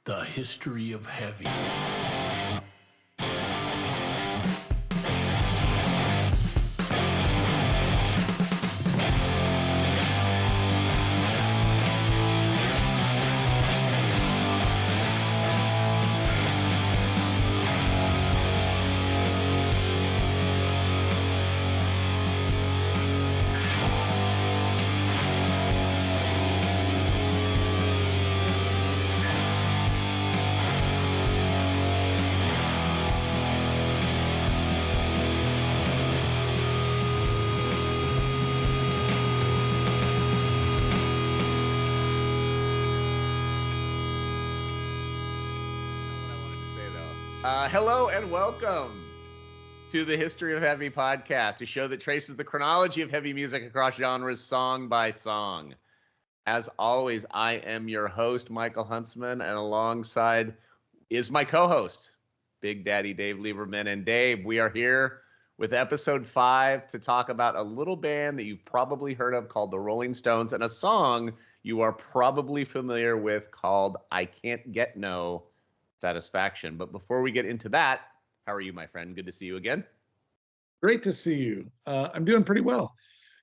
The history of heavy. Hello and welcome to the History of Heavy podcast, a show that traces the chronology of heavy music across genres song by song. As always, I am your host, Michael Huntsman, and alongside is my co-host, Big Daddy Dave Lieberman. And Dave, we are here with episode 5 to talk about a little band that you've probably heard of called the Rolling Stones and a song you are probably familiar with called I Can't Get No Satisfaction. But before we get into that, how are you, my friend? Good to see you again. Great to see you. I'm doing pretty well.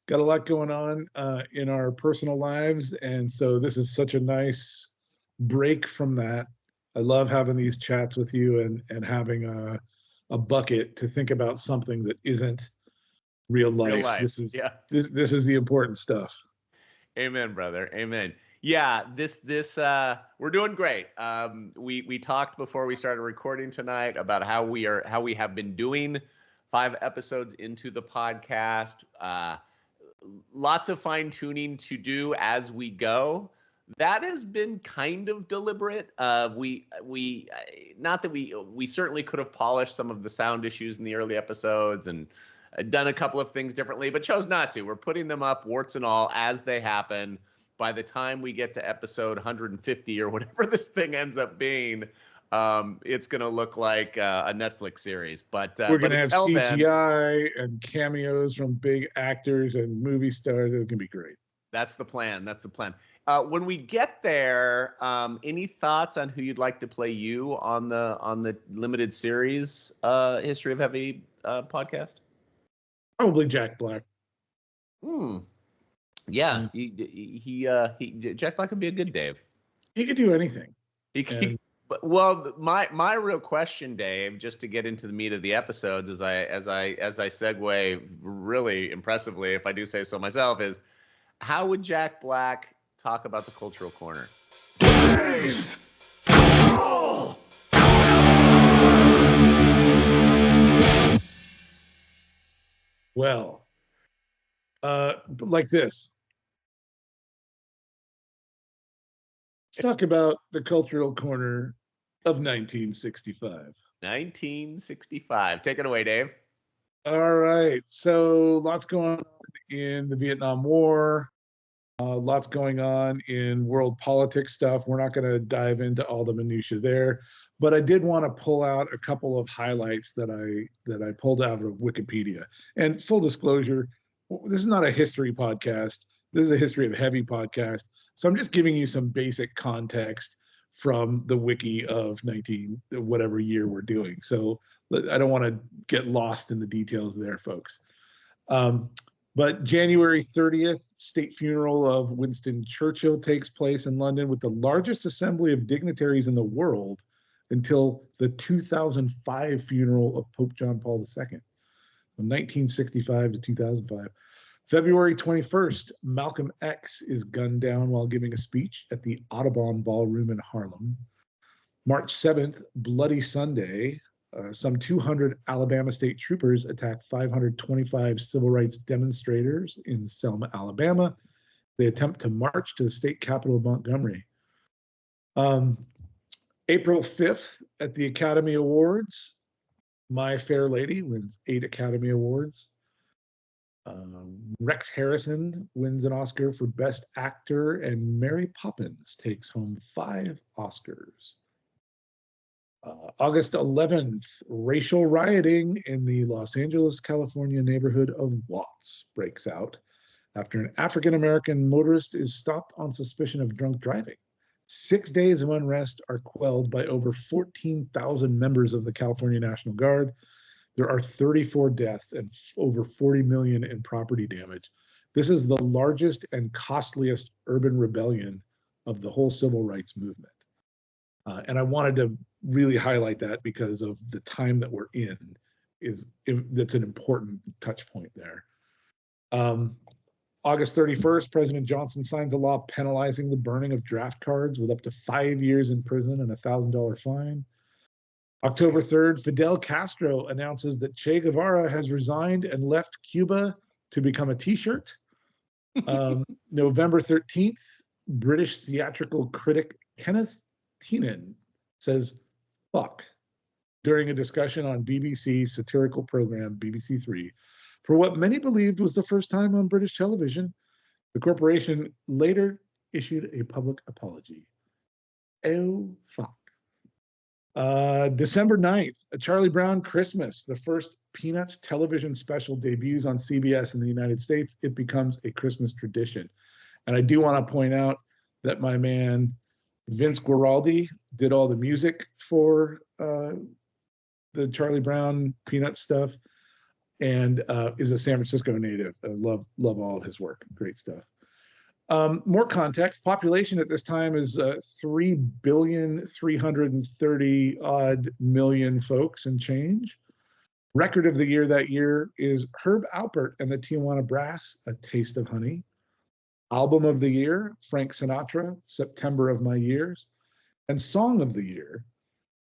Got a lot going on in our personal lives, and so this is such a nice break from that. I love having these chats with you and having a bucket to think about something that isn't real life. This is the important stuff. Amen, brother. Amen. Yeah, this we're doing great. We talked before we started recording tonight about how we have been doing 5 episodes into the podcast. Lots of fine tuning to do as we go. That has been kind of deliberate. We certainly could have polished some of the sound issues in the early episodes and done a couple of things differently, but chose not to. We're putting them up, warts and all, as they happen. By the time we get to episode 150 or whatever this thing ends up being, it's going to look like a Netflix series. But we're going to have CGI and cameos from big actors and movie stars. It's going to be great. That's the plan. When we get there, any thoughts on who you'd like to play you on the limited series History of Heavy podcast? Probably Jack Black. Yeah, Jack Black would be a good Dave. He could do anything. Well, my real question, Dave, just to get into the meat of the episodes, as I segue really impressively, if I do say so myself, is how would Jack Black talk about the cultural corner? Dave's Control! Well, like this. Let's talk about the cultural corner of 1965. 1965. Take it away, Dave. All right. So lots going on in the Vietnam War. Lots going on in world politics stuff. We're not going to dive into all the minutiae there, but I did want to pull out a couple of highlights that I pulled out of Wikipedia. And full disclosure, this is not a history podcast. This is a history of heavy podcast. So I'm just giving you some basic context from the wiki of whatever year we're doing. So I don't want to get lost in the details there, folks. But January 30th, state funeral of Winston Churchill takes place in London with the largest assembly of dignitaries in the world until the 2005 funeral of Pope John Paul II. From 1965 to 2005. February 21st, Malcolm X is gunned down while giving a speech at the Audubon Ballroom in Harlem. March 7th, Bloody Sunday, some 200 Alabama state troopers attack 525 civil rights demonstrators in Selma, Alabama. They attempt to march to the state capital of Montgomery. April 5th, at the Academy Awards, My Fair Lady wins 8 Academy Awards. Rex Harrison wins an Oscar for Best Actor, and Mary Poppins takes home 5 Oscars. August 11th, racial rioting in the Los Angeles, California neighborhood of Watts breaks out after an African-American motorist is stopped on suspicion of drunk driving. 6 days of unrest are quelled by over 14,000 members of the California National Guard. There are 34 deaths and over 40 million in property damage. This is the largest and costliest urban rebellion of the whole civil rights movement. And I wanted to really highlight that because of the time that we're in. That's an important touch point there. August 31st, President Johnson signs a law penalizing the burning of draft cards with up to 5 years in prison and a $1,000 fine. October 3rd, Fidel Castro announces that Che Guevara has resigned and left Cuba to become a t-shirt. November 13th, British theatrical critic Kenneth Tynan says, fuck, during a discussion on BBC's satirical program, BBC Three, for what many believed was the first time on British television. The corporation later issued a public apology. Oh, fuck. December 9th, A Charlie Brown Christmas, the first Peanuts television special, debuts on CBS in the United States. It becomes a Christmas tradition. And I do want to point out that my man Vince Guaraldi did all the music for the Charlie Brown Peanuts stuff, and is a San Francisco native. I love all of his work. Great stuff. More context. Population at this time is 3,330 odd million folks and change. Record of the year that year is Herb Alpert and the Tijuana Brass, A Taste of Honey. Album of the year, Frank Sinatra, September of My Years. And song of the year,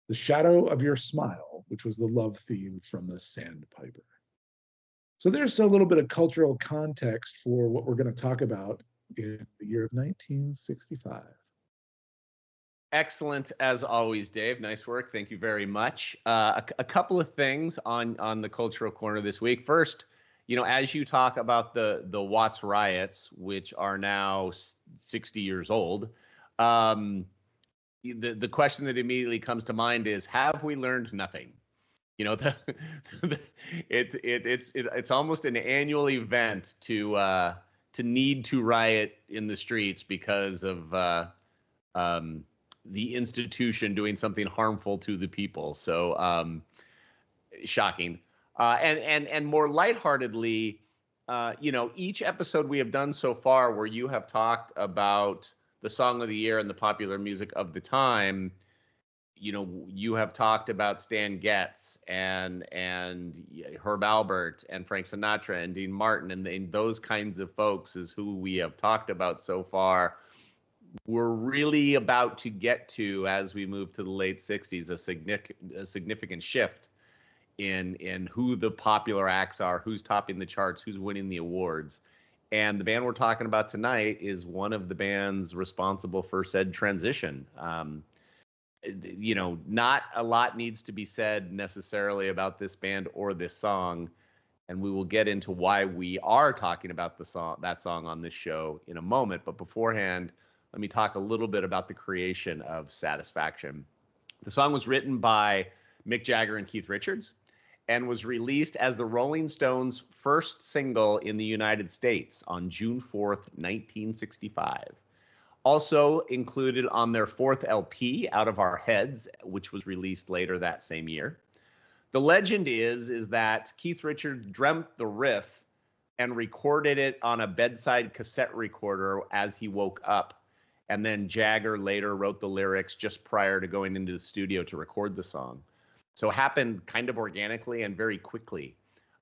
The Shadow of Your Smile, which was the love theme from the Sandpiper. So there's a little bit of cultural context for what we're going to talk about in the year of 1965. Excellent as always, Dave. Nice work. Thank you very much. A couple of things on the cultural corner this week. First, as you talk about the Watts riots, which are now 60 years old, the question that immediately comes to mind is, have we learned nothing? It's almost an annual event to need to riot in the streets because of the institution doing something harmful to the people. So shocking. And more lightheartedly, each episode we have done so far where you have talked about the song of the year and the popular music of the time, you have talked about Stan Getz and Herb Alpert and Frank Sinatra and Dean Martin, and those kinds of folks is who we have talked about so far. We're really about to get to, as we move to the late 60s, a significant shift in who the popular acts are, who's topping the charts, who's winning the awards. And the band we're talking about tonight is one of the bands responsible for said transition. Not a lot needs to be said necessarily about this band or this song, and we will get into why we are talking about that song on this show in a moment. But beforehand, let me talk a little bit about the creation of Satisfaction. The song was written by Mick Jagger and Keith Richards and was released as the Rolling Stones' first single in the United States on June 4th, 1965. Also included on their fourth LP, Out of Our Heads, which was released later that same year. The legend is that Keith Richards dreamt the riff and recorded it on a bedside cassette recorder as he woke up. And then Jagger later wrote the lyrics just prior to going into the studio to record the song. So it happened kind of organically and very quickly.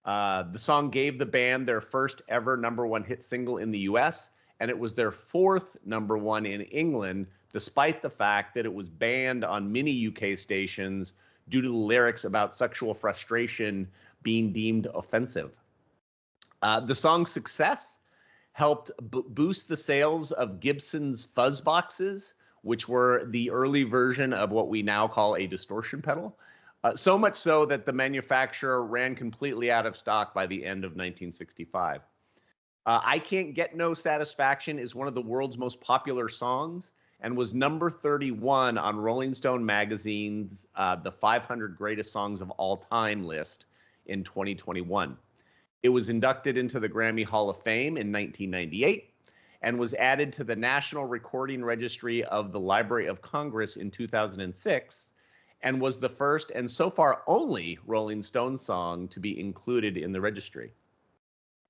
The song gave the band their first ever #1 hit single in the US, and it was their fourth #1 in England, despite the fact that it was banned on many UK stations due to the lyrics about sexual frustration being deemed offensive. The song's success helped boost the sales of Gibson's fuzz boxes, which were the early version of what we now call a distortion pedal. So much so that the manufacturer ran completely out of stock by the end of 1965. I Can't Get No Satisfaction is one of the world's most popular songs and was number 31 on Rolling Stone magazine's the 500 Greatest Songs of All Time list in 2021. It was inducted into the Grammy Hall of Fame in 1998, and was added to the National Recording Registry of the Library of Congress in 2006, and was the first and so far only Rolling Stones song to be included in the registry.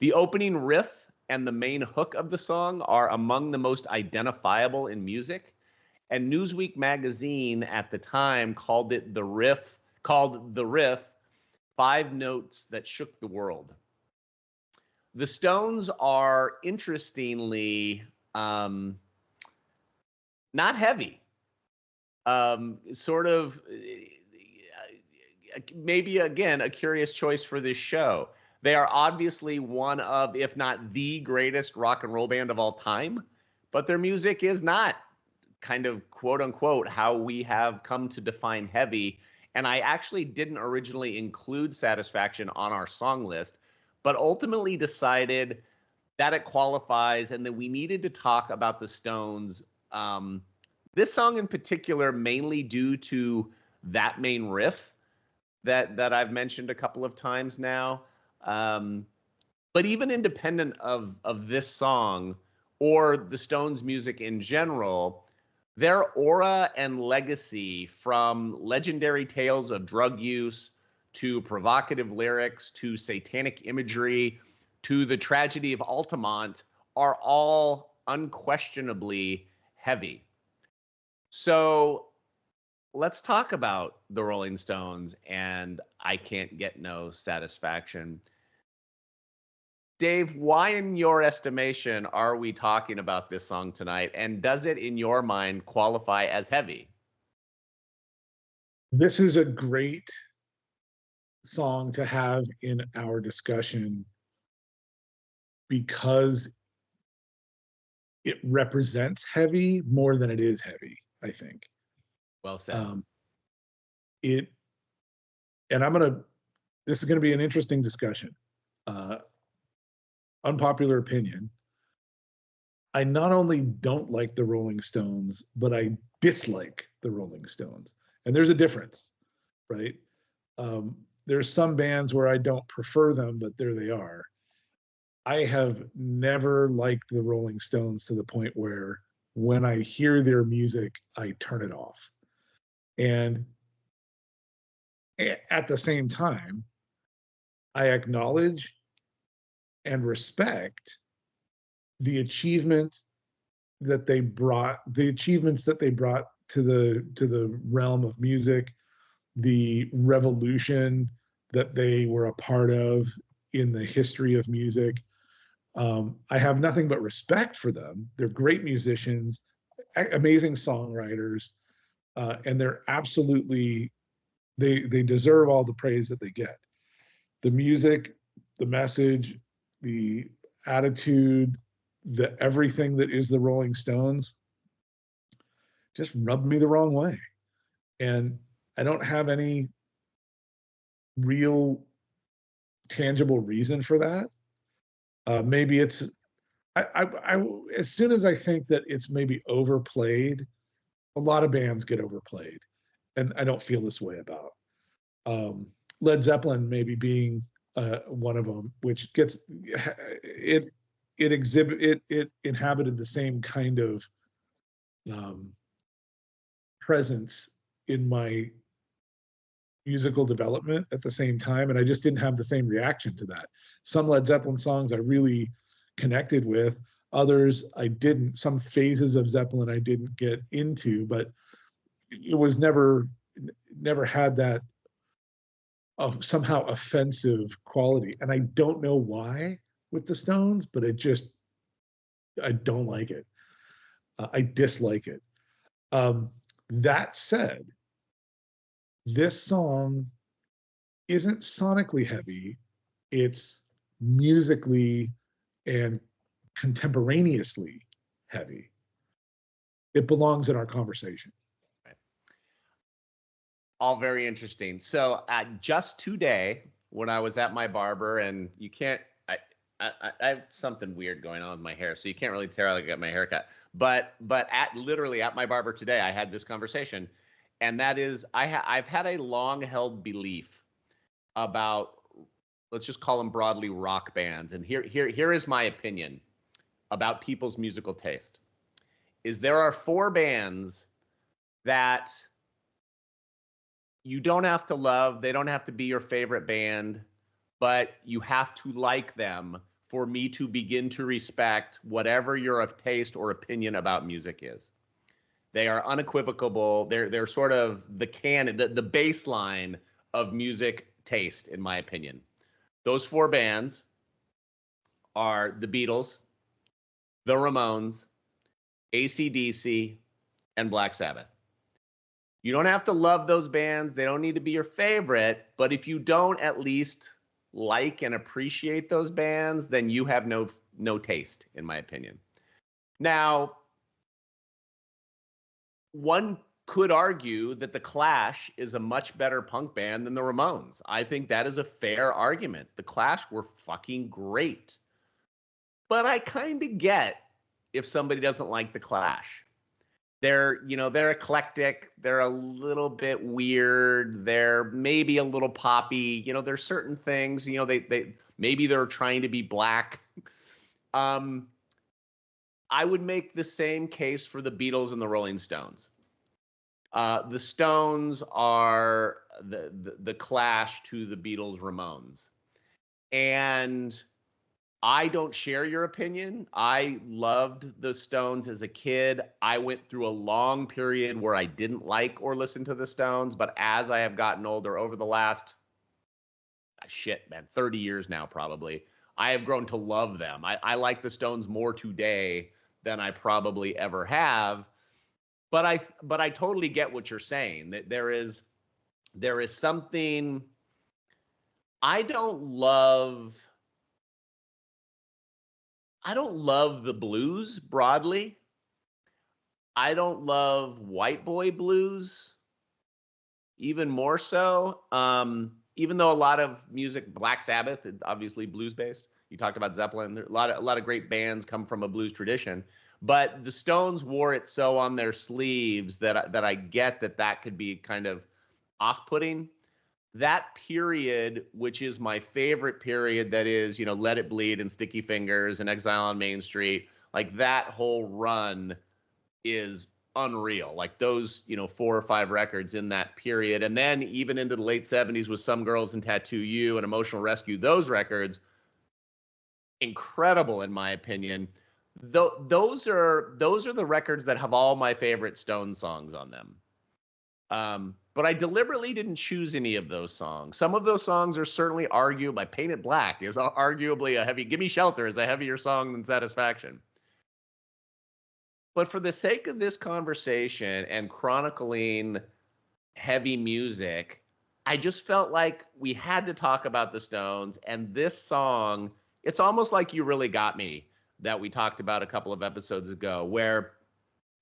The opening riff and the main hook of the song are among the most identifiable in music, and Newsweek magazine at the time called the riff 5 notes that shook the world. The Stones are interestingly not heavy. Sort of maybe again a curious choice for this show. They are obviously one of, if not the greatest rock and roll band of all time, but their music is not kind of quote unquote how we have come to define heavy. And I actually didn't originally include Satisfaction on our song list, but ultimately decided that it qualifies and that we needed to talk about the Stones. This song in particular, mainly due to that main riff that I've mentioned a couple of times now. But even independent of this song or the Stones' music in general, their aura and legacy, from legendary tales of drug use to provocative lyrics to satanic imagery to the tragedy of Altamont, are all unquestionably heavy. So let's talk about the Rolling Stones and I Can't Get No Satisfaction. Dave, why in your estimation are we talking about this song tonight? And does it, in your mind, qualify as heavy? This is a great song to have in our discussion because it represents heavy more than it is heavy, I think. Well said. This is gonna be an interesting discussion. Unpopular opinion. I not only don't like the Rolling Stones, but I dislike the Rolling Stones. And there's a difference, right? There's some bands where I don't prefer them, but there they are. I have never liked the Rolling Stones to the point where when I hear their music, I turn it off. And at the same time, I acknowledge and respect the achievements that they brought to the realm of music, the revolution that they were a part of in the history of music. I have nothing but respect for them. They're great musicians, amazing songwriters, and they're absolutely they deserve all the praise that they get. The music, the message, the attitude, the everything that is the Rolling Stones just rubbed me the wrong way. And I don't have any real tangible reason for that. Maybe it's as soon as I think that it's maybe overplayed, a lot of bands get overplayed, and I don't feel this way about Led Zeppelin maybe being one of them, which gets it inhabited the same kind of presence in my musical development at the same time, and I just didn't have the same reaction to that. Some Led Zeppelin songs I really connected with, others I didn't. Some phases of Zeppelin I didn't get into, but it was never had that somehow offensive quality. And I don't know why with the Stones, but I don't like it. I dislike it. That said, this song isn't sonically heavy. It's musically and contemporaneously heavy. It belongs in our conversation. All very interesting. So just today, when I was at my barber, and you can't, I have something weird going on with my hair, so you can't really tell I got my hair cut. But literally at my barber today, I had this conversation, and that is I've had a long-held belief about, let's just call them broadly, rock bands. And here is my opinion. about people's musical taste is there are 4 bands that you don't have to love. They don't have to be your favorite band, but you have to like them for me to begin to respect whatever your taste or opinion about music is. They are unequivocal. They're sort of the canon, the baseline of music taste, in my opinion. Those 4 bands are the Beatles, the Ramones, AC/DC, and Black Sabbath. You don't have to love those bands. They don't need to be your favorite, but if you don't at least like and appreciate those bands, then you have no taste, in my opinion. Now, one could argue that the Clash is a much better punk band than the Ramones. I think that is a fair argument. The Clash were fucking great. But I kind of get if somebody doesn't like the Clash. They're eclectic. They're a little bit weird. They're maybe a little poppy. There's certain things, they maybe they're trying to be black. I would make the same case for the Beatles and the Rolling Stones. The Stones are the Clash to the Beatles, Ramones. And I don't share your opinion. I loved the Stones as a kid. I went through a long period where I didn't like or listen to the Stones, but as I have gotten older over the last 30 years now probably, I have grown to love them. I like the Stones more today than I probably ever have. But I totally get what you're saying. That there is something I don't love the blues broadly. I don't love white boy blues even more so. Even though a lot of music, Black Sabbath, obviously blues based. You talked about Zeppelin. There, a lot of great bands come from a blues tradition. But the Stones wore it so on their sleeves that I get that could be kind of off-putting. That period, which is my favorite period, that is, Let It Bleed and Sticky Fingers and Exile on Main Street, like that whole run is unreal. Like those, 4 or 5 records in that period. And then even into the late 70s with Some Girls and Tattoo You and Emotional Rescue, those records, incredible in my opinion. Those are the records that have all my favorite Stone songs on them. But I deliberately didn't choose any of those songs. Some of those songs are certainly argued. By Painted Black is arguably a heavy. Gimme Shelter is a heavier song than Satisfaction. But for the sake of this conversation and chronicling heavy music, I just felt like we had to talk about the Stones. And this song, it's almost like You Really Got Me, that we talked about a couple of episodes ago, where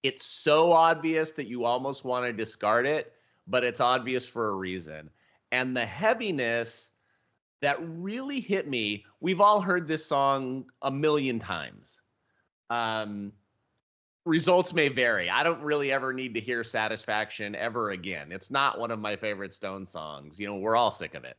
it's so obvious that you almost want to discard it, but it's obvious for a reason. And the heaviness that really hit me, we've all heard this song a million times. Results may vary. I don't really ever need to hear Satisfaction ever again. It's not one of my favorite Stone songs. We're all sick of it.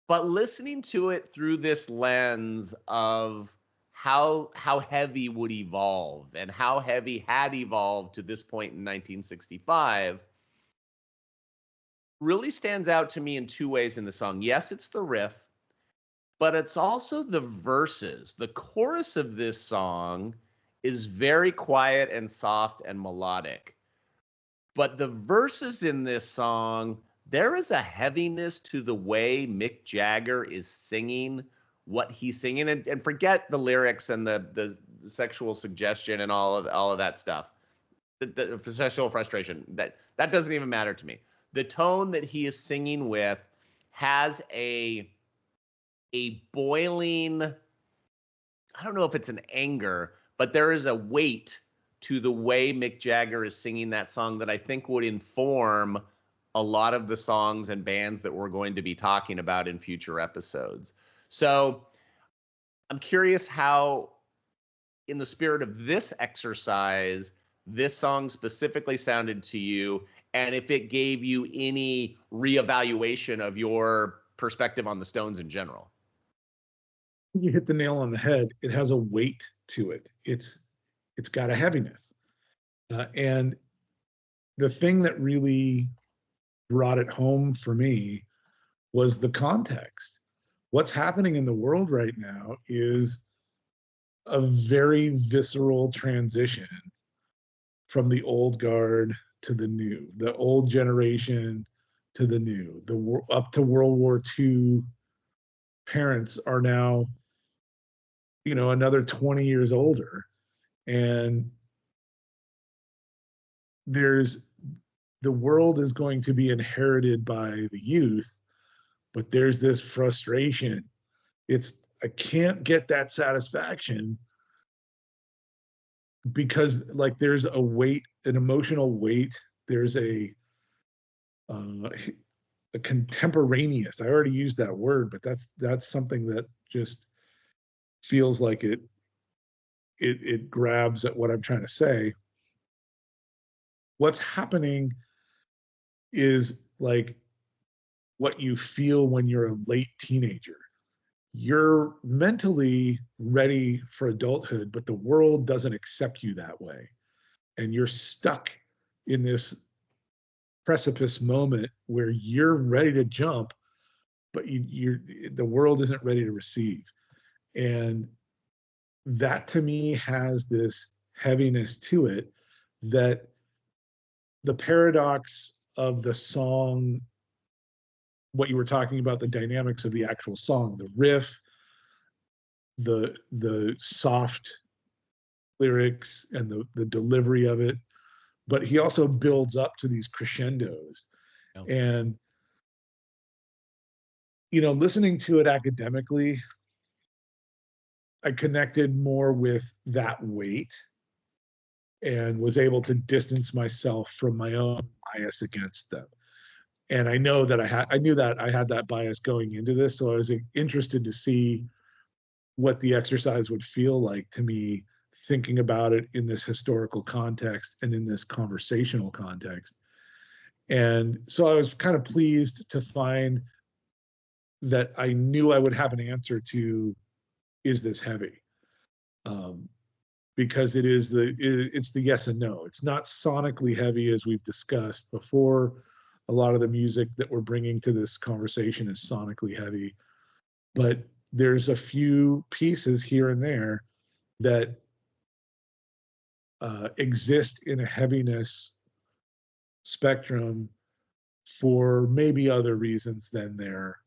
But listening to it through this lens of how heavy would evolve and how heavy had evolved to this point in 1965 really stands out to me in 2 ways in the song. Yes, it's the riff, but it's also the verses. The chorus of this song is very quiet and soft and melodic. But the verses in this song, there is a heaviness to the way Mick Jagger is singing what he's singing, and forget the lyrics and the sexual suggestion and all of that stuff. The sexual frustration, that doesn't even matter to me. The tone that he is singing with has a boiling, I don't know if it's an anger, but there is a weight to the way Mick Jagger is singing that song that I think would inform a lot of the songs and bands that we're going to be talking about in future episodes. So I'm curious how, in the spirit of this exercise, this song specifically sounded to you, and if it gave you any reevaluation of your perspective on the Stones in general. you hit the nail on the head. It has a weight to it. It's got a heaviness. And the thing that really brought it home for me was the context. What's happening in the world right now is a very visceral transition from the old guard to the new, the old generation to the new. Up to World War II parents are now, another 20 years older, and the world is going to be inherited by the youth, but there's this frustration. I can't get that satisfaction because there's a weight, an emotional weight. There's a contemporaneous. I already used that word, but that's something that just feels like it grabs at what I'm trying to say. What's happening is like what you feel when you're a late teenager. You're mentally ready for adulthood, but the world doesn't accept you that way. And you're stuck in this precipice moment where you're ready to jump, but the world isn't ready to receive. And that to me has this heaviness to it, that the paradox of the song, what you were talking about, the dynamics of the actual song, the riff, the soft lyrics and the delivery of it, but he also builds up to these crescendos. Yeah. And listening to it academically, I connected more with that weight and was able to distance myself from my own bias against them. And I know that I knew that I had that bias going into this, so I was interested to see what the exercise would feel like to me, thinking about it in this historical context and in this conversational context. And so I was kind of pleased to find that I knew I would have an answer to, is this heavy? Because it's the yes and no. It's not sonically heavy, as we've discussed before. A lot of the music that we're bringing to this conversation is sonically heavy, but there's a few pieces here and there that exist in a heaviness spectrum for maybe other reasons than their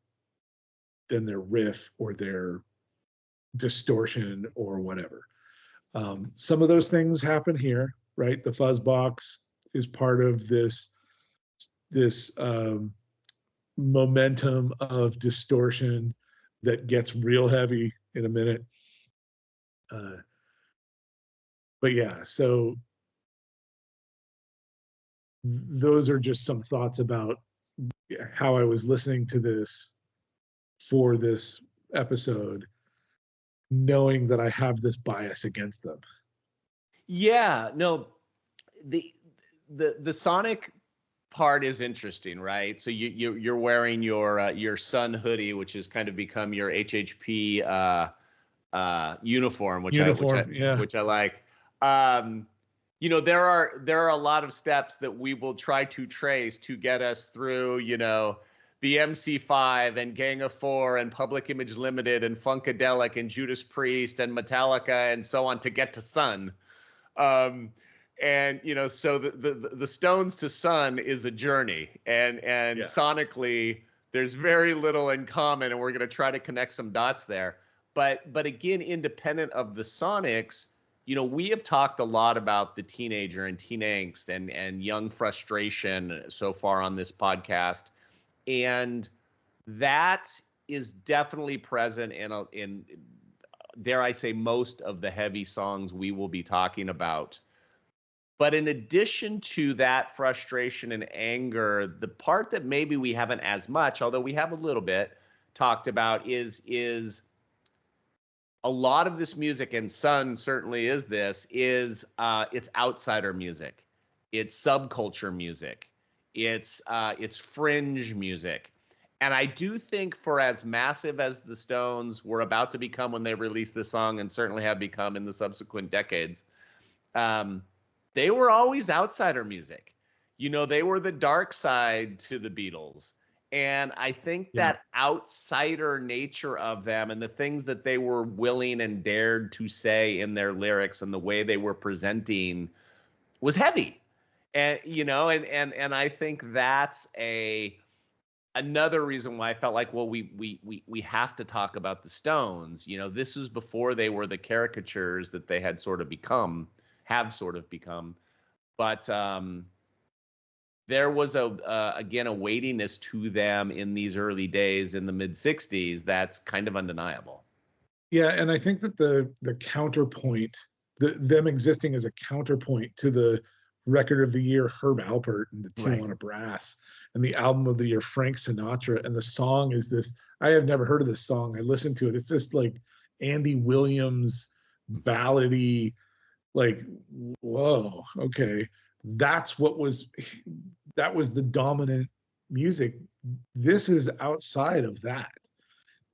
riff or their distortion or whatever. Some of those things happen here, right? The fuzz box is part of this momentum of distortion that gets real heavy in a minute. But yeah, so those are just some thoughts about how I was listening to this for this episode, knowing that I have this bias against them. Yeah, no, the sonic part is interesting, right? So you're wearing your Sun hoodie, which has kind of become your HHP uniform, which I like. There are a lot of steps that we will try to trace to get us through, the MC5 and Gang of Four and Public Image Limited and Funkadelic and Judas Priest and Metallica and so on to get to Sun. And so the Stones to Sun is a journey, and sonically there's very little in common, and we're going to try to connect some dots there. But again, independent of the sonics, we have talked a lot about the teenager and teen angst and young frustration so far on this podcast, and that is definitely present in dare I say most of the heavy songs we will be talking about. But in addition to that frustration and anger, the part that maybe we haven't as much, although we have a little bit talked about, is a lot of this music, and Sun certainly is this, it's outsider music. It's subculture music. It's fringe music. And I do think for as massive as the Stones were about to become when they released this song, and certainly have become in the subsequent decades, they were always outsider music. You know, they were the dark side to the Beatles. And I think that outsider nature of them and the things that they were willing and dared to say in their lyrics and the way they were presenting was heavy. And, you know, and I think that's another reason why I felt like, well, we have to talk about the Stones. You know, this is before they were the caricatures that they had sort of become. But there was again a weightiness to them in these early days in the mid 60s that's kind of undeniable. Yeah, and I think that the counterpoint, them existing as a counterpoint to the record of the year Herb Alpert and the Tijuana Brass, and the album of the year Frank Sinatra, and the song is this. I have never heard of this song. I listened to it. It's just like Andy Williams ballady, like, whoa, okay. That was the dominant music. This is outside of that.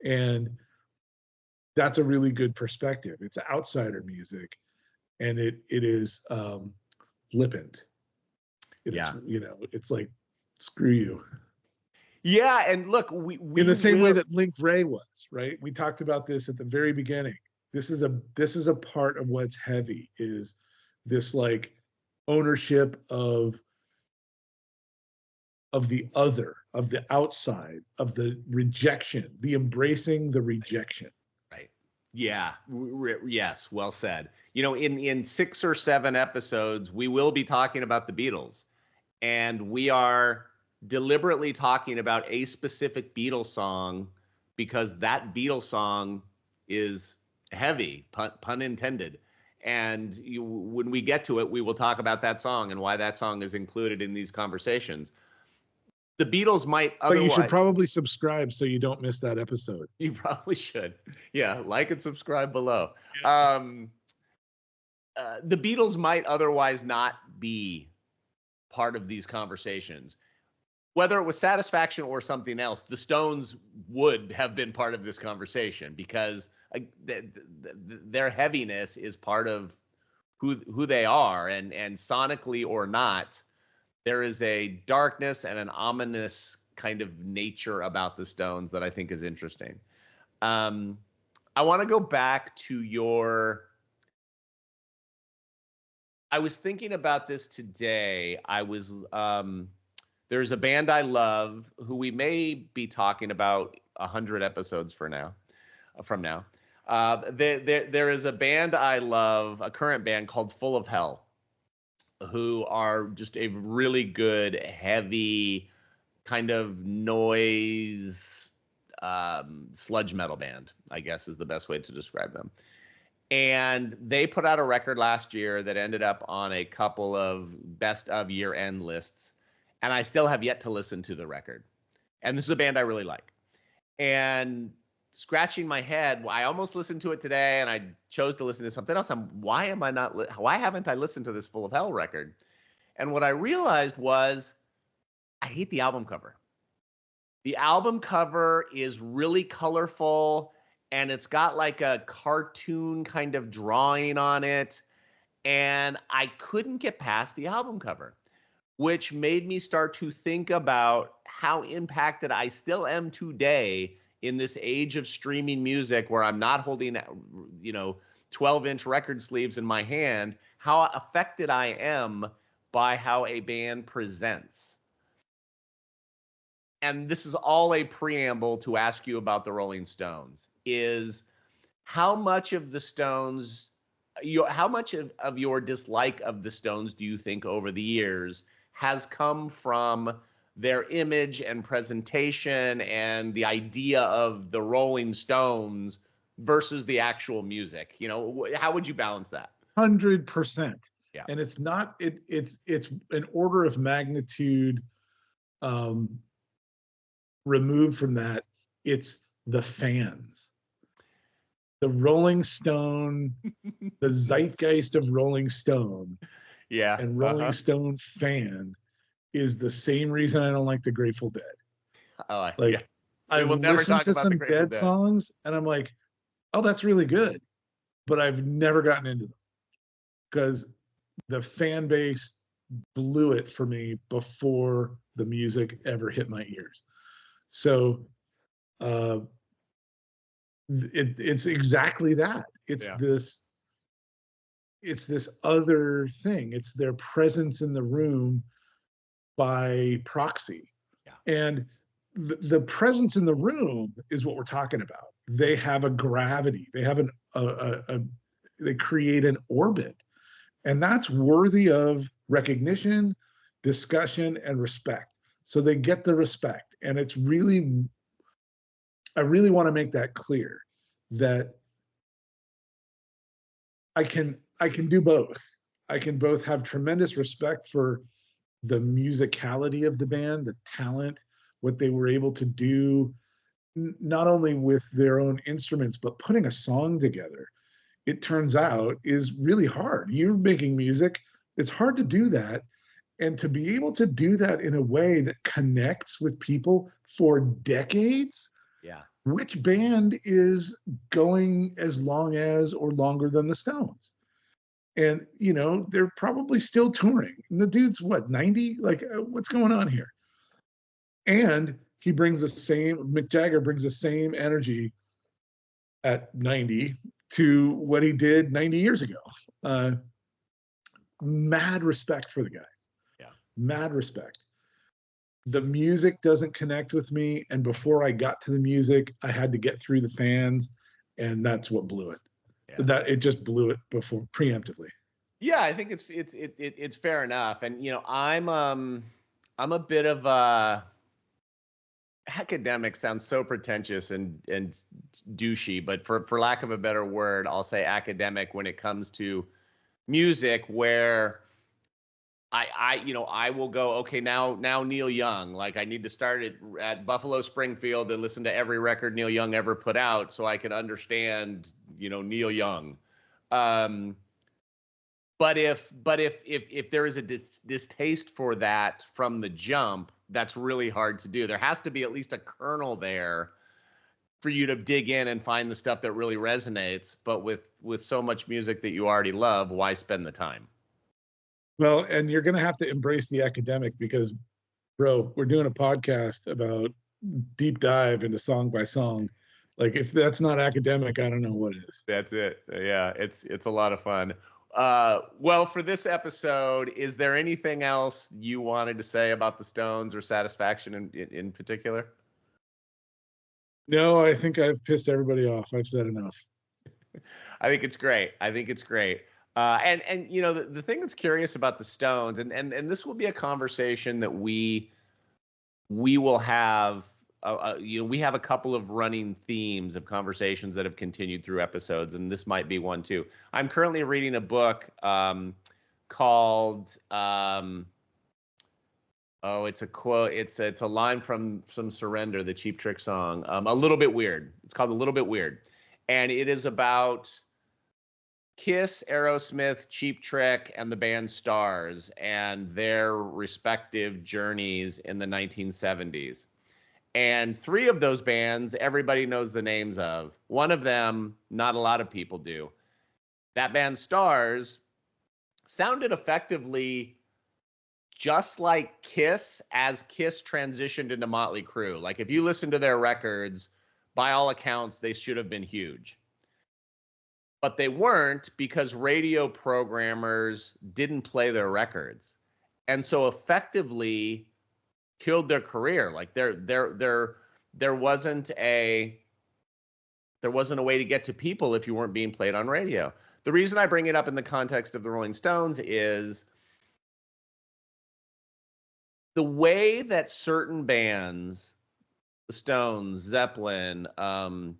And that's a really good perspective. It's outsider music, and it is flippant. You know, it's like, screw you. Yeah, and look, we in the same way that Link Ray was, right? We talked about this at the very beginning. This is a part of what's heavy, is this like ownership of the other, of the outside, of the rejection, the embracing the rejection. Right. Yeah. Yes. Well said. You know, in 6 or 7 episodes, we will be talking about the Beatles, and we are deliberately talking about a specific Beatles song because that Beatles song is heavy, pun intended. And when we get to it, we will talk about that song and why that song is included in these conversations. The Beatles might otherwise... But you should probably subscribe so you don't miss that episode. You probably should. Yeah, like and subscribe below. Yeah. The Beatles might otherwise not be part of these conversations. Whether it was Satisfaction or something else, the Stones would have been part of this conversation because their heaviness is part of who they are, and sonically or not, there is a darkness and an ominous kind of nature about the Stones that I think is interesting. I want to go back to I was thinking about this today. There's a band I love who we may be talking about 100 episodes from now. There is a band I love, a current band called Full of Hell, who are just a really good, heavy kind of noise, sludge metal band, I guess is the best way to describe them. And they put out a record last year that ended up on a couple of best of year-end lists. And I still have yet to listen to the record. And this is a band I really like. And scratching my head, I almost listened to it today, and I chose to listen to something else. Why haven't I listened to this Full of Hell record? And what I realized was I hate the album cover. The album cover is really colorful, and it's got like a cartoon kind of drawing on it. And I couldn't get past the album cover, which made me start to think about how impacted I still am today in this age of streaming music where I'm not holding, 12-inch record sleeves in my hand, how affected I am by how a band presents. And this is all a preamble to ask you about the Rolling Stones, is how much of the Stones, how much of your dislike of the Stones do you think over the years has come from their image and presentation and the idea of the Rolling Stones versus the actual music? You know, how would you balance that? 100%. Yeah. And it's not, it's an order of magnitude removed from that. It's the fans. The Rolling Stone, the zeitgeist of Rolling Stone. Yeah. And Rolling Stone fan is the same reason I don't like the Grateful Dead. Oh, like, yeah. I will never listened talk to about the some Grateful Dead Dead. songs and I'm like, oh, that's really good. But I've never gotten into them because the fan base blew it for me before the music ever hit my ears. So uh, it's exactly that. It's this other thing. It's their presence in the room by proxy. Yeah. And the presence in the room is what we're talking about. They have a gravity. They have they create an orbit, and that's worthy of recognition, discussion, and respect. So they get the respect, and it's really, I really want to make that clear that I can do both. I can both have tremendous respect for the musicality of the band, the talent, what they were able to do, not only with their own instruments, but putting a song together. It turns out is really hard. You're making music, it's hard to do that. And to be able to do that in a way that connects with people for decades, Yeah. which band is going as long as or longer than the Stones? And they're probably still touring. And the dude's what, 90? Like, what's going on here? And he brings the same, Mick Jagger brings the same energy at 90 to what he did 90 years ago. Mad respect for the guys. Yeah. Mad respect. The music doesn't connect with me. And before I got to the music, I had to get through the fans. And that's what blew it. Yeah. That it just blew it before preemptively. Yeah, I think it's fair enough. And I'm a bit of a academic, sounds so pretentious and douchey, but for lack of a better word, I'll say academic when it comes to music, where I will go, okay, now Neil Young, like I need to start at Buffalo Springfield and listen to every record Neil Young ever put out so I can understand Neil Young. But if there is a distaste for that from the jump, that's really hard to do. There has to be at least a kernel there for you to dig in and find the stuff that really resonates. But with so much music that you already love, why spend the time? Well, and you're going to have to embrace the academic because, bro, we're doing a podcast about deep dive into song by song. Like, if that's not academic, I don't know what is. That's it. Yeah, it's a lot of fun. Well, for this episode, is there anything else you wanted to say about the Stones or Satisfaction in particular? No, I think I've pissed everybody off. I've said enough. I think it's great. And the thing that's curious about the Stones, and this will be a conversation that we will have. We have a couple of running themes of conversations that have continued through episodes, and this might be one too. I'm currently reading a book called it's a quote. It's a line from Surrender, the Cheap Trick song. A Little Bit Weird. It's called A Little Bit Weird, and it is about Kiss, Aerosmith, Cheap Trick, and the band Starz and their respective journeys in the 1970s. And three of those bands, everybody knows the names of. One of them, not a lot of people do. That band Starz sounded effectively just like Kiss as Kiss transitioned into Motley Crue. Like if you listen to their records, by all accounts, they should have been huge. But they weren't because radio programmers didn't play their records. And so effectively killed their career. Like there wasn't a way to get to people if you weren't being played on radio. The reason I bring it up in the context of the Rolling Stones is the way that certain bands, the Stones, Zeppelin, the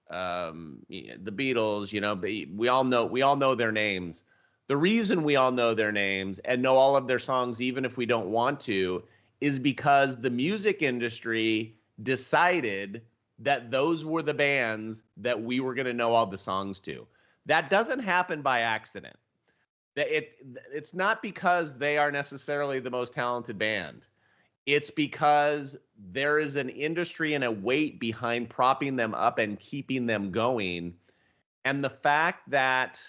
Beatles, we all know their names. The reason we all know their names and know all of their songs, even if we don't want to, is because the music industry decided that those were the bands that we were going to know all the songs to. That doesn't happen by accident. It's not because they are necessarily the most talented band. It's because there is an industry and a weight behind propping them up and keeping them going. And the fact that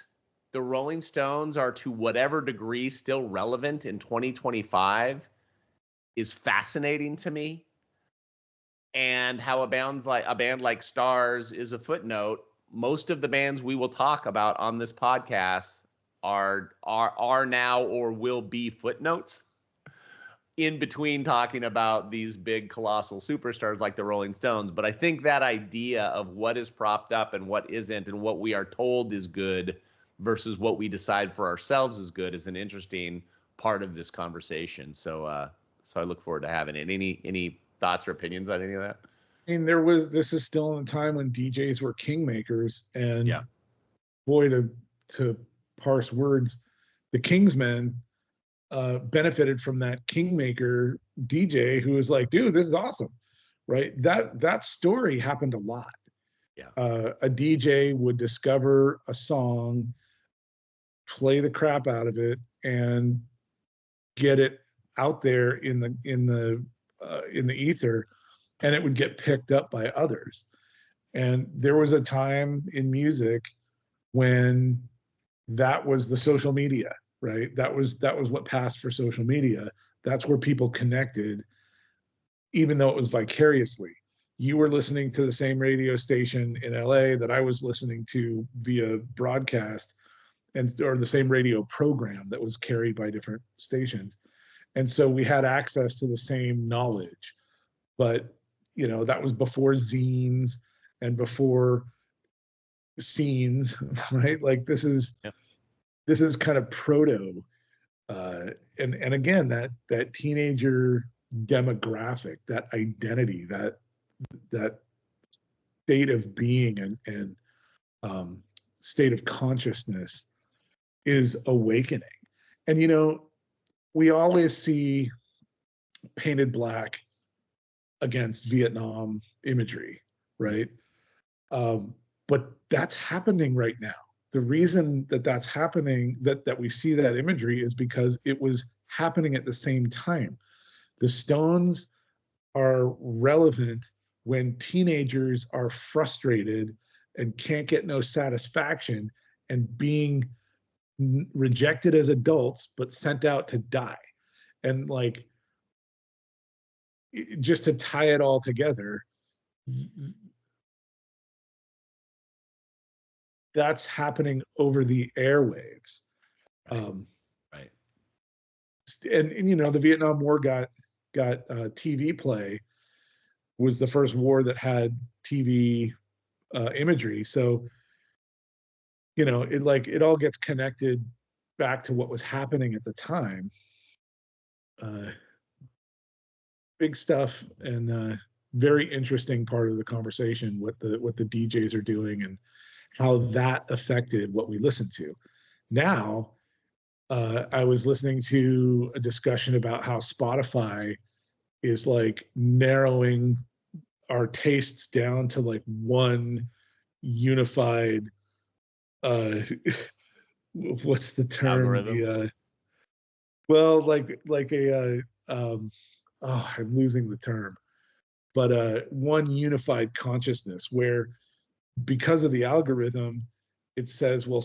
the Rolling Stones are to whatever degree still relevant in 2025 is fascinating to me. And how a band like Starz is a footnote. Most of the bands we will talk about on this podcast are now or will be footnotes in between talking about these big colossal superstars like the Rolling Stones. But I think that idea of what is propped up and what isn't, and what we are told is good versus what we decide for ourselves is good, is an interesting part of this conversation. So I look forward to having it. Any thoughts or opinions on any of that? I mean, this is still in a time when DJs were kingmakers, and Yeah. boy, to parse words, the Kingsmen benefited from that kingmaker DJ who was like, dude, this is awesome, right? That story happened a lot. Yeah. A DJ would discover a song, play the crap out of it, and get it out there in the ether, and it would get picked up by others. And there was a time in music when that was the social media, right? That was what passed for social media. That's where people connected, even though it was vicariously. You were listening to the same radio station in LA that I was listening to via broadcast, or the same radio program that was carried by different stations. And so we had access to the same knowledge. But, that was before zines and before scenes, right? Like this is kind of proto, and again, that teenager demographic, that identity, that state of being and state of consciousness is awakening. And we always see painted black against Vietnam imagery, right? But that's happening right now. The reason that's happening, that we see that imagery, is because it was happening at the same time. The Stones are relevant when teenagers are frustrated and can't get no satisfaction and being rejected as adults but sent out to die. And like, just to tie it all together, that's happening over the airwaves. Right. And the Vietnam War got TV play, was the first war that had TV imagery. So it all gets connected back to what was happening at the time. Big stuff, and very interesting part of the conversation, what the DJs are doing and how that affected what we listen to. Now, I was listening to a discussion about how Spotify is like narrowing our tastes down to like one unified, what's the term? Algorithm? I'm losing the term, but one unified consciousness, where because of the algorithm, it says, well,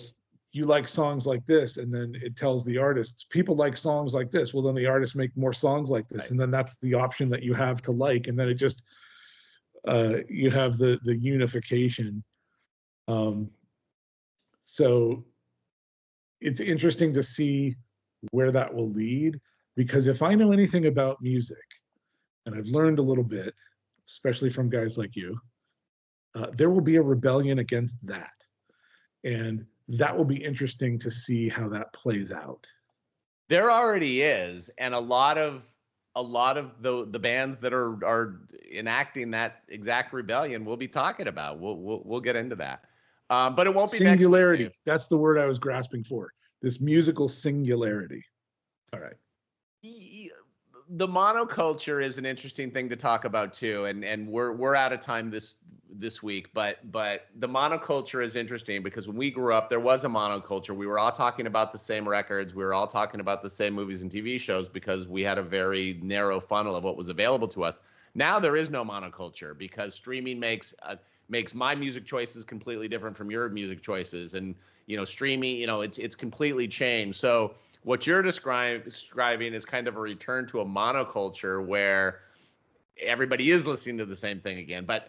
you like songs like this, and then it tells the artists, people like songs like this, well, then the artists make more songs like this, right. And then that's the option that you have to like, and then it just you have the unification. So it's interesting to see where that will lead, because if I know anything about music, and I've learned a little bit, especially from guys like you, there will be a rebellion against that. And that will be interesting to see how that plays out. There already is, and a lot of the bands that are enacting that exact rebellion we'll be talking about. We'll get into that. But it won't be singularity. Next week, that's the word I was grasping for. This musical singularity. All right. The monoculture is an interesting thing to talk about too, and we're out of time this week, but the monoculture is interesting because when we grew up, there was a monoculture. We were all talking about the same records. We were all talking about the same movies and TV shows because we had a very narrow funnel of what was available to us. Now there is no monoculture because streaming makes my music choices completely different from your music choices, and streaming, it's completely changed. So what you're describing is kind of a return to a monoculture where everybody is listening to the same thing again, but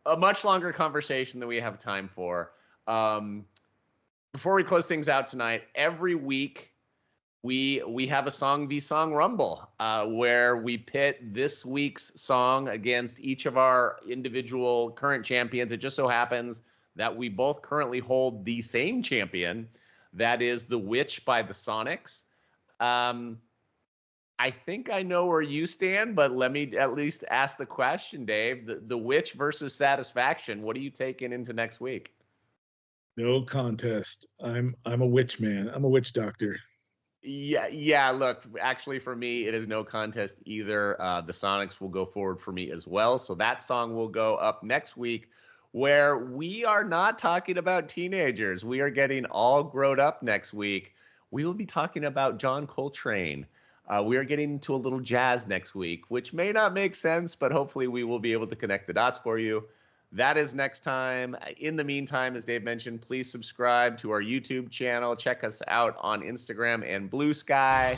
a much longer conversation than we have time for. Before we close things out tonight, every week we have a song v song rumble where we pit this week's song against each of our individual current champions. It just so happens that we both currently hold the same champion. That is The Witch by the Sonics. I think I know where you stand, but let me at least ask the question, Dave. The Witch versus Satisfaction. What are you taking into next week? No contest. I'm a witch man. I'm a witch doctor. Yeah. Look, actually, for me, it is no contest either. The Sonics will go forward for me as well. So that song will go up next week, where we are not talking about teenagers. We are getting all grown up next week. We will be talking about John Coltrane. We are getting into a little jazz next week, which may not make sense, but hopefully we will be able to connect the dots for you. That is next time. In the meantime, as Dave mentioned, please subscribe to our YouTube channel. Check us out on Instagram and Blue Sky.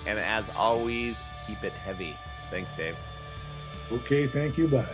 And as always, keep it heavy. Thanks, Dave. Okay, thank you. Bye.